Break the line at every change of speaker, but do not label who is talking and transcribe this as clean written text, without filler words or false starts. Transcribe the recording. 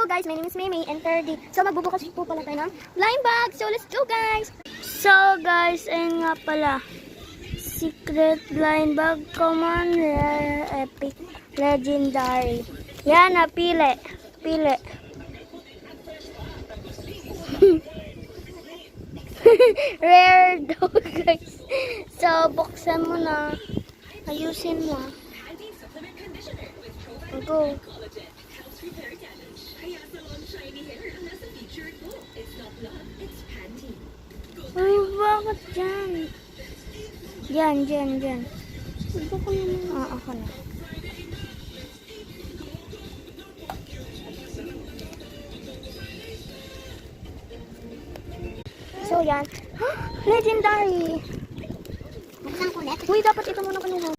guys, my name is Mimi and 30. So magbubukas po pala tayo ng blind bag. So let's go guys. So guys, ayun nga pala. Secret blind bag, common, rare, epic, legendary. Yan, napili. Pili. Rare daw guys. So buksan mo na. Ayusin mo. Go. Ay, bakit dyan? Dyan. Ako naman. Ako na. So, yan. Legendary! Uy, dapat ito muna kanina.